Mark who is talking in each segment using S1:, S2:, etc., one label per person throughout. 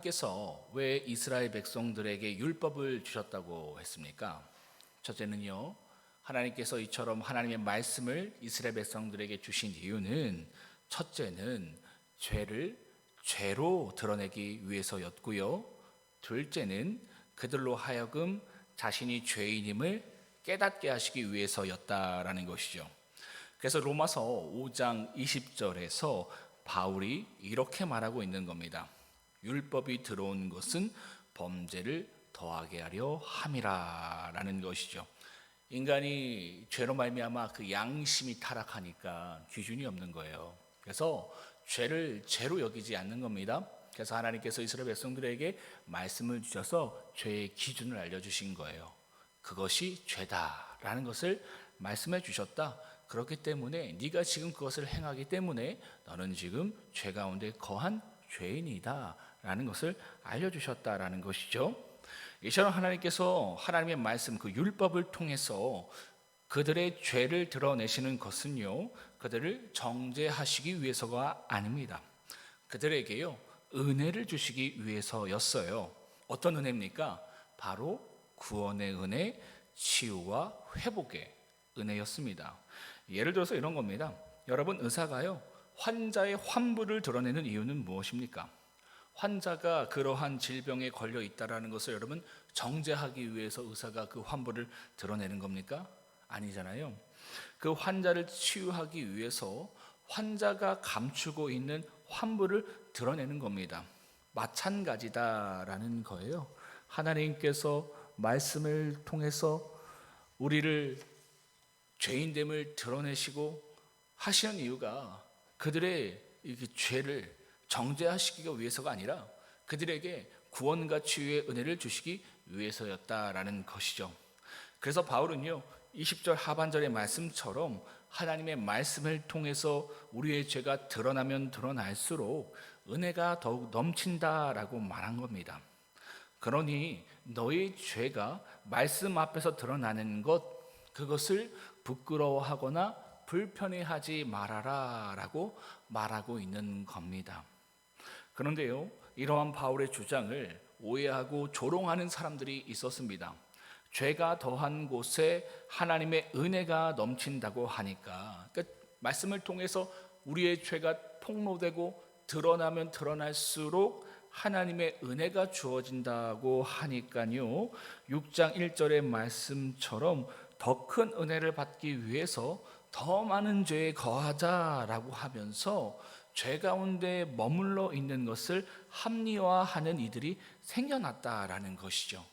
S1: 께서 왜 이스라엘 백성들에게 율법을 주셨다고 했습니까? 첫째는요, 하나님께서 이처럼 하나님의 말씀을 이스라엘 백성들에게 주신 이유는 첫째는 죄를 죄로 드러내기 위해서였고요. 둘째는 그들로 하여금 자신이 죄인임을 깨닫게 하시기 위해서였다라는 것이죠. 그래서 로마서 5장 20절에서 바울이 이렇게 말하고 있는 겁니다. 율법이 들어온 것은 범죄를 더하게 하려 함이라라는 것이죠. 인간이 죄로 말미암아 그 양심이 타락하니까 기준이 없는 거예요. 그래서 죄를 죄로 여기지 않는 겁니다. 그래서 하나님께서 이스라엘 백성들에게 말씀을 주셔서 죄의 기준을 알려주신 거예요. 그것이 죄다라는 것을 말씀해 주셨다. 그렇기 때문에 네가 지금 그것을 행하기 때문에 너는 지금 죄 가운데 거한 죄인이다 라는 것을 알려주셨다라는 것이죠. 이처럼 하나님께서 하나님의 말씀 그 율법을 통해서 그들의 죄를 드러내시는 것은요, 그들을 정죄하시기 위해서가 아닙니다. 그들에게요, 은혜를 주시기 위해서였어요. 어떤 은혜입니까? 바로 구원의 은혜, 치유와 회복의 은혜였습니다. 예를 들어서 이런 겁니다. 여러분, 의사가요, 환자의 환부를 드러내는 이유는 무엇입니까? 환자가 그러한 질병에 걸려 있다라는 것을 여러분 정죄하기 위해서 의사가 그 환부를 드러내는 겁니까? 아니잖아요. 그 환자를 치유하기 위해서 환자가 감추고 있는 환부를 드러내는 겁니다. 마찬가지다라는 거예요. 하나님께서 말씀을 통해서 우리를 죄인됨을 드러내시고 하시는 이유가 그들의 죄를 정죄하시기 위해서가 아니라 그들에게 구원과 치유의 은혜를 주시기 위해서였다라는 것이죠. 그래서 바울은요, 20절 하반절의 말씀처럼 하나님의 말씀을 통해서 우리의 죄가 드러나면 드러날수록 은혜가 더욱 넘친다라고 말한 겁니다. 그러니 너희 죄가 말씀 앞에서 드러나는 것, 그것을 부끄러워하거나 불편해하지 말아라 라고 말하고 있는 겁니다. 그런데요, 이러한 바울의 주장을 오해하고 조롱하는 사람들이 있었습니다. 죄가 더한 곳에 하나님의 은혜가 넘친다고 하니까, 그러니까 말씀을 통해서 우리의 죄가 폭로되고 드러나면 드러날수록 하나님의 은혜가 주어진다고 하니까요, 6장 1절의 말씀처럼 더 큰 은혜를 받기 위해서 더 많은 죄에 거하자라고 하면서 죄 가운데 머물러 있는 것을 합리화하는 이들이 생겨났다라는 것이죠.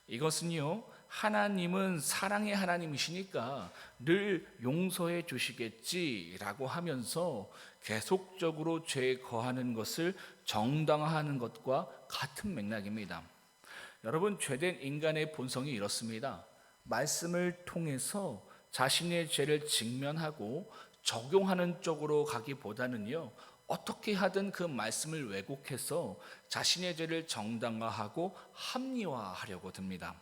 S1: 이것은요, 하나님은 사랑의 하나님이시니까 늘 용서해 주시겠지라고 하면서 계속적으로 죄에 거하는 것을 정당화하는 것과 같은 맥락입니다. 여러분, 죄된 인간의 본성이 이렇습니다. 말씀을 통해서 자신의 죄를 직면하고 적용하는 쪽으로 가기보다는요, 어떻게 하든 그 말씀을 왜곡해서 자신의 죄를 정당화하고 합리화하려고 듭니다.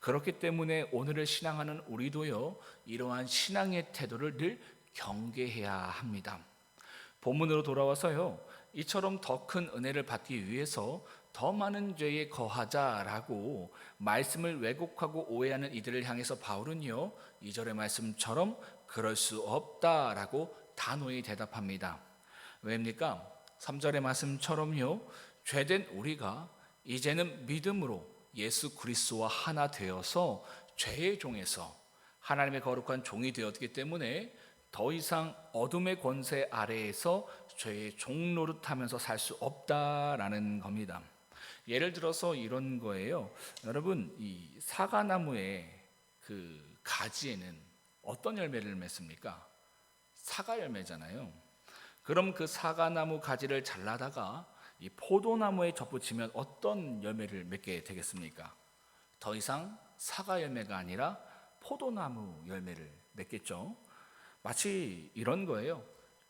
S1: 그렇기 때문에 오늘을 신앙하는 우리도요, 이러한 신앙의 태도를 늘 경계해야 합니다. 본문으로 돌아와서요, 이처럼 더 큰 은혜를 받기 위해서 더 많은 죄에 거하자라고 말씀을 왜곡하고 오해하는 이들을 향해서 바울은요, 2절의 말씀처럼 그럴 수 없다라고 단호히 대답합니다. 왜입니까? 3절의 말씀처럼요, 죄된 우리가 이제는 믿음으로 예수 그리스도와 하나 되어서 죄의 종에서 하나님의 거룩한 종이 되었기 때문에 더 이상 어둠의 권세 아래에서 죄의 종 노릇하면서 살 수 없다라는 겁니다. 예를 들어서 이런 거예요. 여러분, 이 사과나무의 그 가지에는 어떤 열매를 맺습니까? 사과 열매잖아요. 그럼 그 사과나무 가지를 잘라다가 이 포도나무에 접붙이면 어떤 열매를 맺게 되겠습니까? 더 이상 사과 열매가 아니라 포도나무 열매를 맺겠죠. 마치 이런 거예요.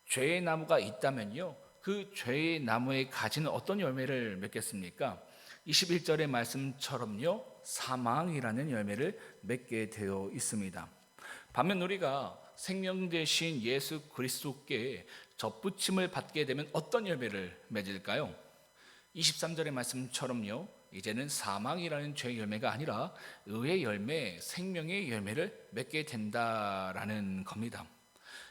S1: 죄의 나무가 있다면요, 그 죄의 나무의 가지는 어떤 열매를 맺겠습니까? 21절의 말씀처럼요, 사망이라는 열매를 맺게 되어 있습니다. 반면 우리가 생명 되신 예수 그리스도께 접붙임을 받게 되면 어떤 열매를 맺을까요? 23절의 말씀처럼요, 이제는 사망이라는 죄의 열매가 아니라 의의 열매, 생명의 열매를 맺게 된다라는 겁니다.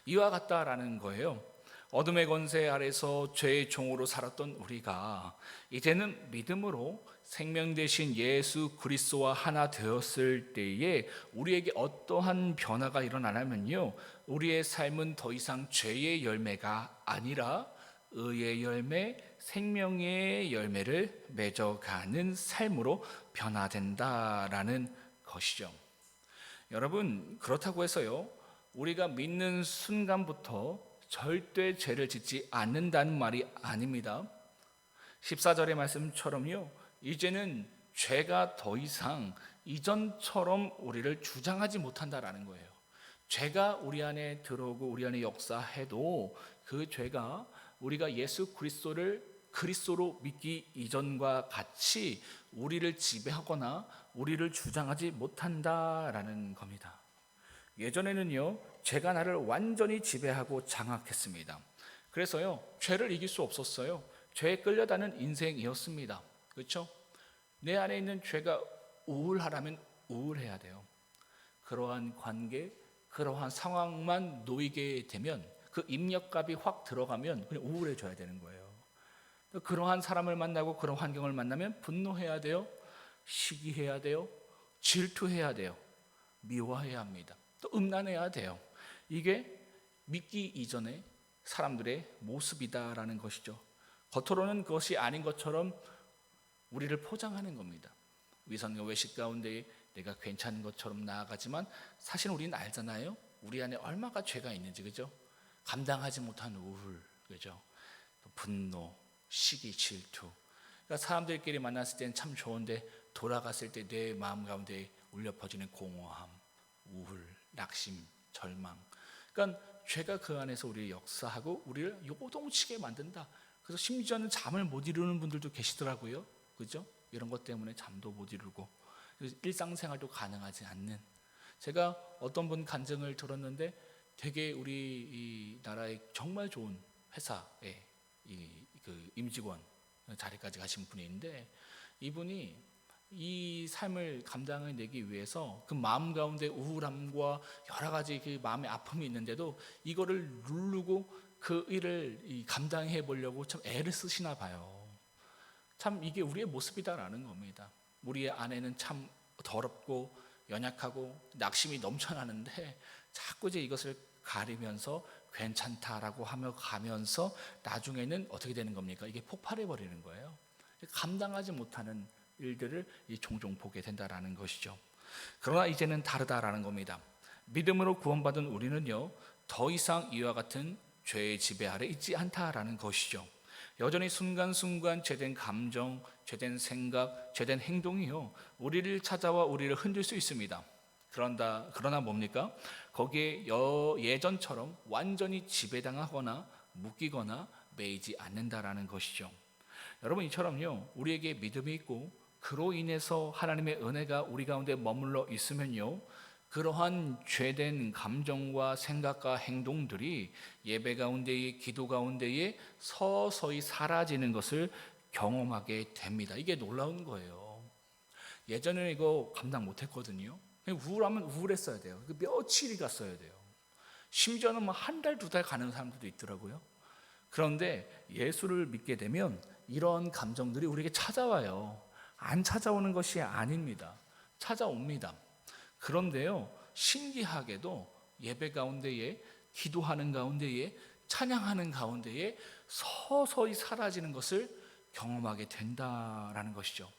S1: 이와 같다라는 거예요. 어둠의 권세 아래서 죄의 종으로 살았던 우리가 이제는 믿음으로 생명 되신 예수 그리스도와 하나 되었을 때에 우리에게 어떠한 변화가 일어나냐면요, 우리의 삶은 더 이상 죄의 열매가 아니라 의의 열매, 생명의 열매를 맺어가는 삶으로 변화된다라는 것이죠. 여러분, 그렇다고 해서요, 우리가 믿는 순간부터 절대 죄를 짓지 않는다는 말이 아닙니다. 14절의 말씀처럼요, 이제는 죄가 더 이상 이전처럼 우리를 주장하지 못한다라는 거예요. 죄가 우리 안에 들어오고 우리 안에 역사해도 그 죄가 우리가 예수 그리스도를 그리스도로 믿기 이전과 같이 우리를 지배하거나 우리를 주장하지 못한다라는 겁니다. 예전에는요, 죄가 나를 완전히 지배하고 장악했습니다. 그래서요, 죄를 이길 수 없었어요. 죄에 끌려다는 인생이었습니다. 그렇죠? 내 안에 있는 죄가 우울하라면 우울해야 돼요. 그러한 관계, 그러한 상황만 놓이게 되면, 그 입력값이 확 들어가면 그냥 우울해져야 되는 거예요. 그러한 사람을 만나고 그런 환경을 만나면 분노해야 돼요, 시기해야 돼요, 질투해야 돼요, 미워해야 합니다, 또 음란해야 돼요. 이게 믿기 이전의 사람들의 모습이다라는 것이죠. 겉으로는 그것이 아닌 것처럼 우리를 포장하는 겁니다. 위선과 외식 가운데 내가 괜찮은 것처럼 나아가지만 사실 우리는 알잖아요, 우리 안에 얼마가 죄가 있는지. 그죠? 감당하지 못한 우울, 그죠? 또 분노, 시기, 질투. 그러니까 사람들끼리 만났을 때는 참 좋은데 돌아갔을 때 내 마음 가운데 울려 퍼지는 공허함, 우울, 낙심, 절망. 그러니까 죄가 그 안에서 우리를 역사하고 우리를 요동치게 만든다. 그래서 심지어는 잠을 못 이루는 분들도 계시더라고요. 그죠? 이런 것 때문에 잠도 못 이루고 일상생활도 가능하지 않는. 제가 어떤 분 간증을 들었는데 되게 우리 이 나라의 정말 좋은 회사에 그 임직원 자리까지 가신 분이 있는데, 이분이 이 삶을 감당해내기 위해서 그 마음 가운데 우울함과 여러 가지 그 마음의 아픔이 있는데도 이거를 누르고 그 일을 감당해 보려고 참 애를 쓰시나 봐요. 참 이게 우리의 모습이다라는 겁니다. 우리의 안에는 참 더럽고 연약하고 낙심이 넘쳐나는데 자꾸 이제 이것을 가리면서 괜찮다라고 하며 가면서 나중에는 어떻게 되는 겁니까? 이게 폭발해 버리는 거예요. 감당하지 못하는 일들을 종종 보게 된다라는 것이죠. 그러나 이제는 다르다라는 겁니다. 믿음으로 구원받은 우리는요, 더 이상 이와 같은 죄의 지배 아래 있지 않다라는 것이죠. 여전히 순간순간 죄된 감정, 죄된 생각, 죄된 행동이요, 우리를 찾아와 우리를 흔들 수 있습니다. 그러나 뭡니까? 거기에 예전처럼 완전히 지배당하거나 묶이거나 매이지 않는다라는 것이죠. 여러분, 이처럼요, 우리에게 믿음이 있고 그로 인해서 하나님의 은혜가 우리 가운데 머물러 있으면요, 그러한 죄된 감정과 생각과 행동들이 예배 가운데에, 기도 가운데에 서서히 사라지는 것을 경험하게 됩니다. 이게 놀라운 거예요. 예전에는 이거 감당 못했거든요. 우울하면 우울했어야 돼요. 며칠이 갔어야 돼요. 심지어는 뭐 한 달, 두 달 가는 사람들도 있더라고요. 그런데 예수를 믿게 되면 이런 감정들이 우리에게 찾아와요. 안 찾아오는 것이 아닙니다. 찾아옵니다. 그런데요, 신기하게도 예배 가운데에, 기도하는 가운데에, 찬양하는 가운데에 서서히 사라지는 것을 경험하게 된다라는 것이죠.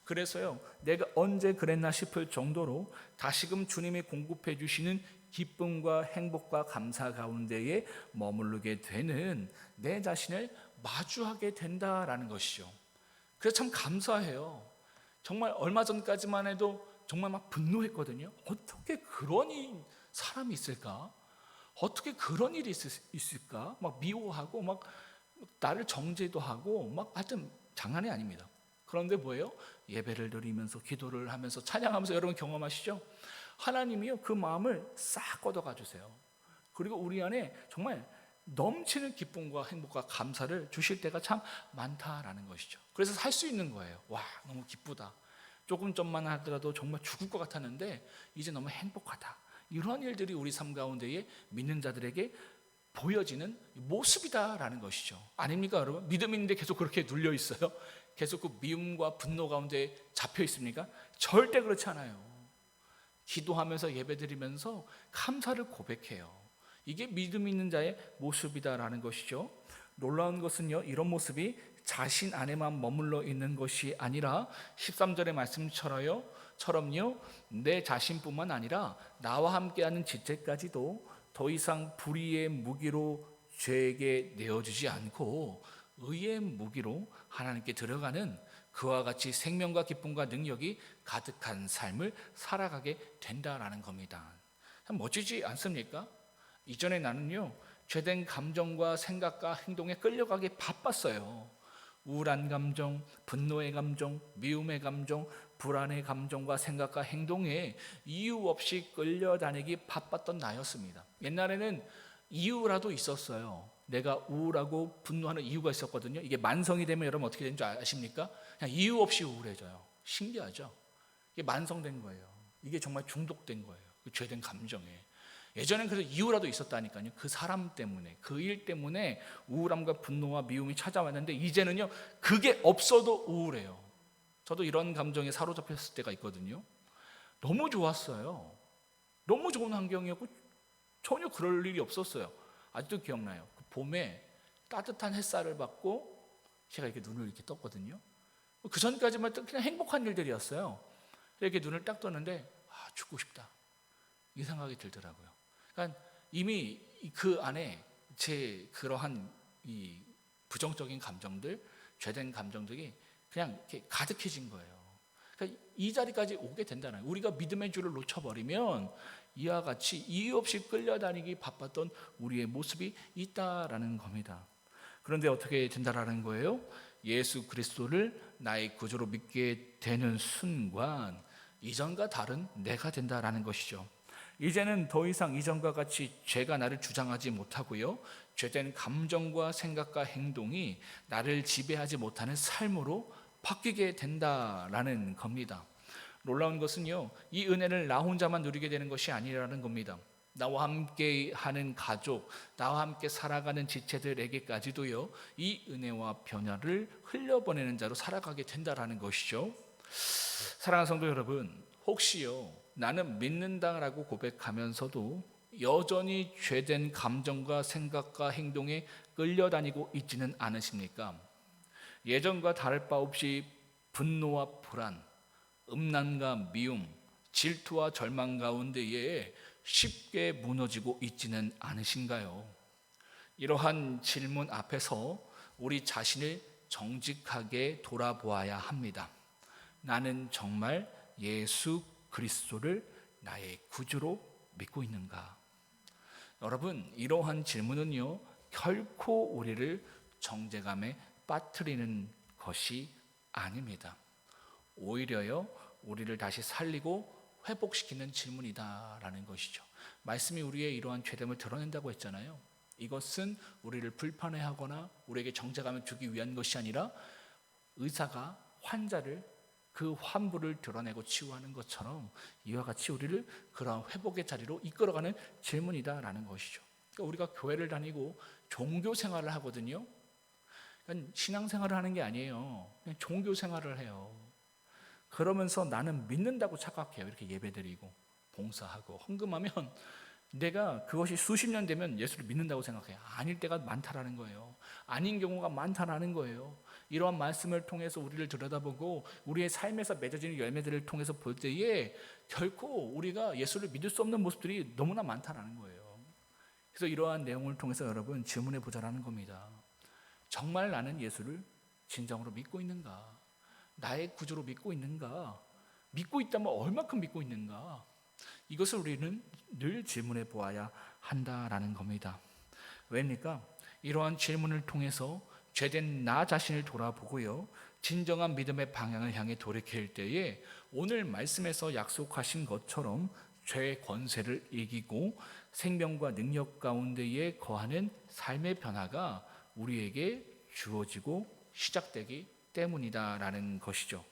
S1: 그래서요, 내가 언제 그랬나 싶을 정도로 다시금 주님이 공급해 주시는 기쁨과 행복과 감사 가운데에 머무르게 되는 내 자신을 마주하게 된다라는 것이죠. 그래서 참 감사해요. 정말 얼마 전까지만 해도 정말 막 분노했거든요. 어떻게 그런 사람이 있을까? 어떻게 그런 일이 있을까? 막 미워하고 막 나를 정죄도 하고 막 하여튼 장난이 아닙니다. 그런데 뭐예요? 예배를 드리면서 기도를 하면서 찬양하면서 여러분 경험하시죠? 하나님이요, 그 마음을 싹 걷어가 주세요. 그리고 우리 안에 정말 넘치는 기쁨과 행복과 감사를 주실 때가 참 많다라는 것이죠. 그래서 살 수 있는 거예요. 와, 너무 기쁘다. 조금 전만 하더라도 정말 죽을 것 같았는데 이제 너무 행복하다. 이러한 일들이 우리 삶 가운데에 믿는 자들에게 보여지는 모습이다라는 것이죠. 아닙니까, 여러분? 믿음 있는데 계속 그렇게 눌려 있어요? 계속 그 미움과 분노 가운데 잡혀 있습니까? 절대 그렇지 않아요. 기도하면서 예배드리면서 감사를 고백해요. 이게 믿음 있는 자의 모습이다라는 것이죠. 놀라운 것은요, 이런 모습이 자신 안에만 머물러 있는 것이 아니라 13절의 말씀처럼요, 내 자신뿐만 아니라 나와 함께하는 지체까지도 더 이상 불의의 무기로 죄에게 내어주지 않고 의의 무기로 하나님께 들어가는 그와 같이 생명과 기쁨과 능력이 가득한 삶을 살아가게 된다라는 겁니다. 참 멋지지 않습니까? 이전에 나는요, 죄된 감정과 생각과 행동에 끌려가기 바빴어요. 우울한 감정, 분노의 감정, 미움의 감정, 불안의 감정과 생각과 행동에 이유 없이 끌려다니기 바빴던 나였습니다. 옛날에는 이유라도 있었어요. 내가 우울하고 분노하는 이유가 있었거든요. 이게 만성이 되면 여러분 어떻게 되는 줄 아십니까? 그냥 이유 없이 우울해져요. 신기하죠? 이게 만성된 거예요. 이게 정말 중독된 거예요. 그 죄된 감정에. 예전엔 그래서 이유라도 있었다니까요. 그 사람 때문에, 그 일 때문에 우울함과 분노와 미움이 찾아왔는데 이제는요, 그게 없어도 우울해요. 저도 이런 감정에 사로잡혔을 때가 있거든요. 너무 좋았어요. 너무 좋은 환경이었고 전혀 그럴 일이 없었어요. 아직도 기억나요. 그 봄에 따뜻한 햇살을 받고 제가 이렇게 눈을 이렇게 떴거든요. 그 전까지만 그냥 행복한 일들이었어요. 이렇게 눈을 딱 떴는데 죽고 싶다, 이 생각이 들더라고요. 그러니까 이미 그 안에 제 그러한 이 부정적인 감정들, 죄된 감정들이 그냥 이렇게 가득해진 거예요. 그러니까 이 자리까지 오게 된다는, 우리가 믿음의 줄을 놓쳐버리면 이와 같이 이유 없이 끌려다니기 바빴던 우리의 모습이 있다라는 겁니다. 그런데 어떻게 된다라는 거예요? 예수 그리스도를 나의 구주로 믿게 되는 순간 이전과 다른 내가 된다라는 것이죠. 이제는 더 이상 이전과 같이 죄가 나를 주장하지 못하고요, 죄된 감정과 생각과 행동이 나를 지배하지 못하는 삶으로 바뀌게 된다라는 겁니다. 놀라운 것은요, 이 은혜를 나 혼자만 누리게 되는 것이 아니라는 겁니다. 나와 함께 하는 가족, 나와 함께 살아가는 지체들에게까지도요, 이 은혜와 변화를 흘려보내는 자로 살아가게 된다라는 것이죠. 사랑하는 성도 여러분, 혹시요, 나는 믿는다라고 고백하면서도 여전히 죄된 감정과 생각과 행동에 끌려다니고 있지는 않으십니까? 예전과 다를 바 없이 분노와 불안, 음란과 미움, 질투와 절망 가운데에 쉽게 무너지고 있지는 않으신가요? 이러한 질문 앞에서 우리 자신을 정직하게 돌아보아야 합니다. 나는 정말 예수 그리스도를 나의 구주로 믿고 있는가? 여러분, 이러한 질문은요, 결코 우리를 정죄감에 빠뜨리는 것이 아닙니다. 오히려요, 우리를 다시 살리고 회복시키는 질문이다라는 것이죠. 말씀이 우리의 이러한 죄됨을 드러낸다고 했잖아요. 이것은 우리를 불편해하거나 우리에게 정죄감을 주기 위한 것이 아니라 의사가 환자를 그 환부를 드러내고 치유하는 것처럼 이와 같이 우리를 그러한 회복의 자리로 이끌어가는 질문이다라는 것이죠. 그러니까 우리가 교회를 다니고 종교 생활을 하거든요. 그러니까 신앙생활을 하는 게 아니에요. 그냥 종교 생활을 해요. 그러면서 나는 믿는다고 착각해요. 이렇게 예배드리고 봉사하고 헌금하면 내가 그것이 수십 년 되면 예수를 믿는다고 생각해요. 아닐 때가 많다라는 거예요. 아닌 경우가 많다라는 거예요. 이러한 말씀을 통해서 우리를 들여다보고 우리의 삶에서 맺어지는 열매들을 통해서 볼 때에 결코 우리가 예수를 믿을 수 없는 모습들이 너무나 많다라는 거예요. 그래서 이러한 내용을 통해서 여러분 질문해 보자라는 겁니다. 정말 나는 예수를 진정으로 믿고 있는가? 나의 구주로 믿고 있는가? 믿고 있다면 얼마큼 믿고 있는가? 이것을 우리는 늘 질문해 보아야 한다라는 겁니다. 왜입니까? 이러한 질문을 통해서 죄된 나 자신을 돌아보고요, 진정한 믿음의 방향을 향해 돌이킬 때에 오늘 말씀에서 약속하신 것처럼 죄의 권세를 이기고 생명과 능력 가운데에 거하는 삶의 변화가 우리에게 주어지고 시작되기 때문이다라는 것이죠.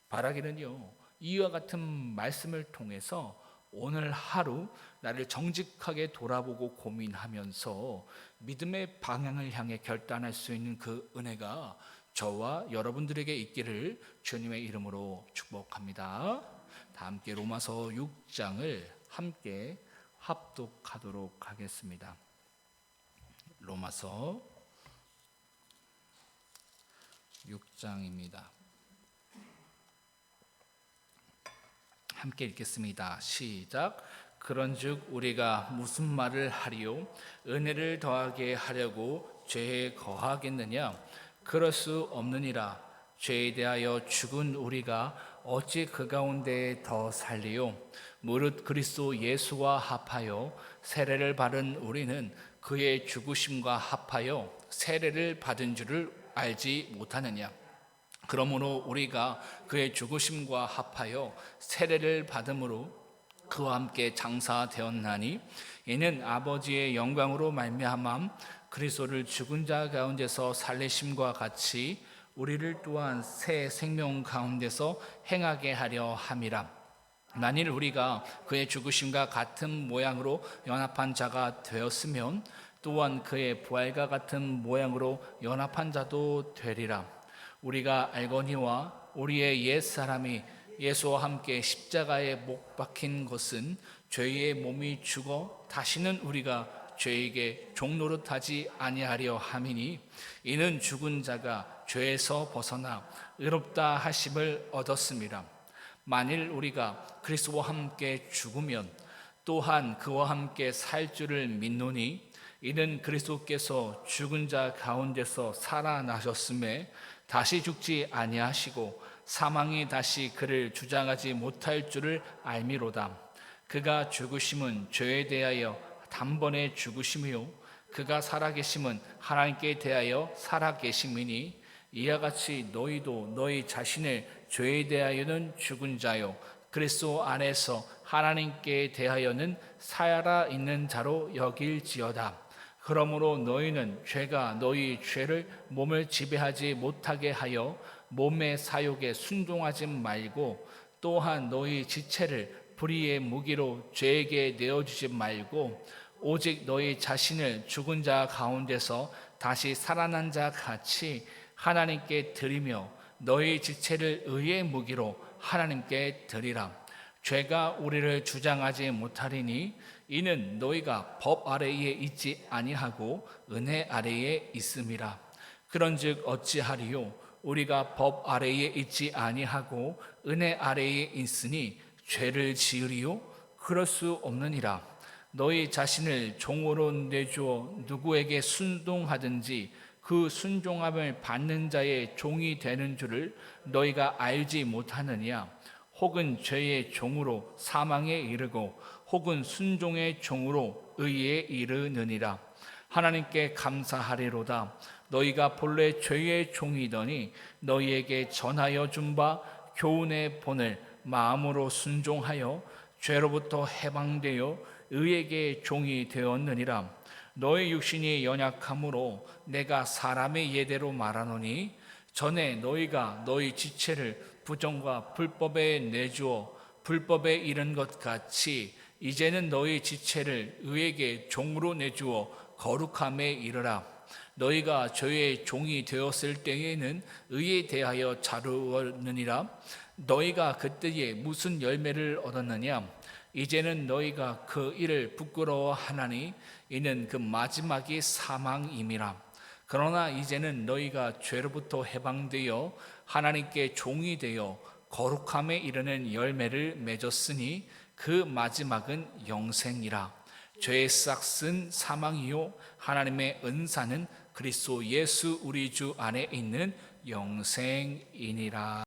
S1: 바라기는요, 이와 같은 말씀을 통해서 오늘 하루 나를 정직하게 돌아보고 고민하면서 믿음의 방향을 향해 결단할 수 있는 그 은혜가 저와 여러분들에게 있기를 주님의 이름으로 축복합니다. 다 함께 로마서 6장을 함께 합독하도록 하겠습니다. 로마서 6장입니다. 함께 읽겠습니다. 시작. 그런즉 우리가 무슨 말을 하리요? 은혜를 더하게 하려고 죄에 거하겠느냐? 그럴 수 없느니라. 죄에 대하여 죽은 우리가 어찌 그 가운데 더 살리요? 무릇 그리스도 예수와 합하여 세례를 받은 우리는 그의 죽으심과 합하여 세례를 받은 줄을 알지 못하느냐? 그러므로 우리가 그의 죽으심과 합하여 세례를 받음으로 그와 함께 장사되었나니 이는 아버지의 영광으로 말미암아 그리스도를 죽은 자 가운데서 살리심과 같이 우리를 또한 새 생명 가운데서 행하게 하려 함이라. 만일 우리가 그의 죽으심과 같은 모양으로 연합한 자가 되었으면 또한 그의 부활과 같은 모양으로 연합한 자도 되리라. 우리가 알거니와 우리의 옛사람이 예수와 함께 십자가에 못 박힌 것은 죄의 몸이 죽어 다시는 우리가 죄에게 종노릇하지 아니하려 함이니 이는 죽은 자가 죄에서 벗어나 의롭다 하심을 얻었습니다. 만일 우리가 그리스도와 함께 죽으면 또한 그와 함께 살 줄을 믿노니 이는 그리스도께서 죽은 자 가운데서 살아나셨음에 다시 죽지 아니하시고 사망이 다시 그를 주장하지 못할 줄을 알미로다. 그가 죽으심은 죄에 대하여 단번에 죽으심이요 그가 살아계심은 하나님께 대하여 살아계심이니 이와 같이 너희도 너희 자신을 죄에 대하여는 죽은 자요 그리스도 안에서 하나님께 대하여는 살아 있는 자로 여길지어다. 그러므로 너희는 죄가 너희 죄를 몸을 지배하지 못하게 하여 몸의 사욕에 순종하지 말고 또한 너희 지체를 불의의 무기로 죄에게 내어주지 말고 오직 너희 자신을 죽은 자 가운데서 다시 살아난 자 같이 하나님께 드리며 너희 지체를 의의 무기로 하나님께 드리라. 죄가 우리를 주장하지 못하리니 이는 너희가 법 아래에 있지 아니하고 은혜 아래에 있음이라. 그런즉 어찌하리요? 우리가 법 아래에 있지 아니하고 은혜 아래에 있으니 죄를 지으리요? 그럴 수 없느니라. 너희 자신을 종으로 내주어 누구에게 순종하든지 그 순종함을 받는 자의 종이 되는 줄을 너희가 알지 못하느냐? 혹은 죄의 종으로 사망에 이르고 혹은 순종의 종으로 의에 이르느니라. 하나님께 감사하리로다. 너희가 본래 죄의 종이더니 너희에게 전하여 준 바 교훈의 본을 마음으로 순종하여 죄로부터 해방되어 의에게 종이 되었느니라. 너희 육신이 연약함으로 내가 사람의 예대로 말하노니 전에 너희가 너희 지체를 부정과 불법에 내주어 불법에 이른 것 같이 이제는 너희 지체를 의에게 종으로 내주어 거룩함에 이르라. 너희가 죄의 종이 되었을 때에는 의에 대하여 자루었느니라. 너희가 그때에 무슨 열매를 얻었느냐? 이제는 너희가 그 일을 부끄러워하나니 이는 그 마지막이 사망임이라. 그러나 이제는 너희가 죄로부터 해방되어 하나님께 종이 되어 거룩함에 이르는 열매를 맺었으니 그 마지막은 영생이라. 죄의 싹은 사망이요 하나님의 은사는 그리스도 예수 우리 주 안에 있는 영생이니라.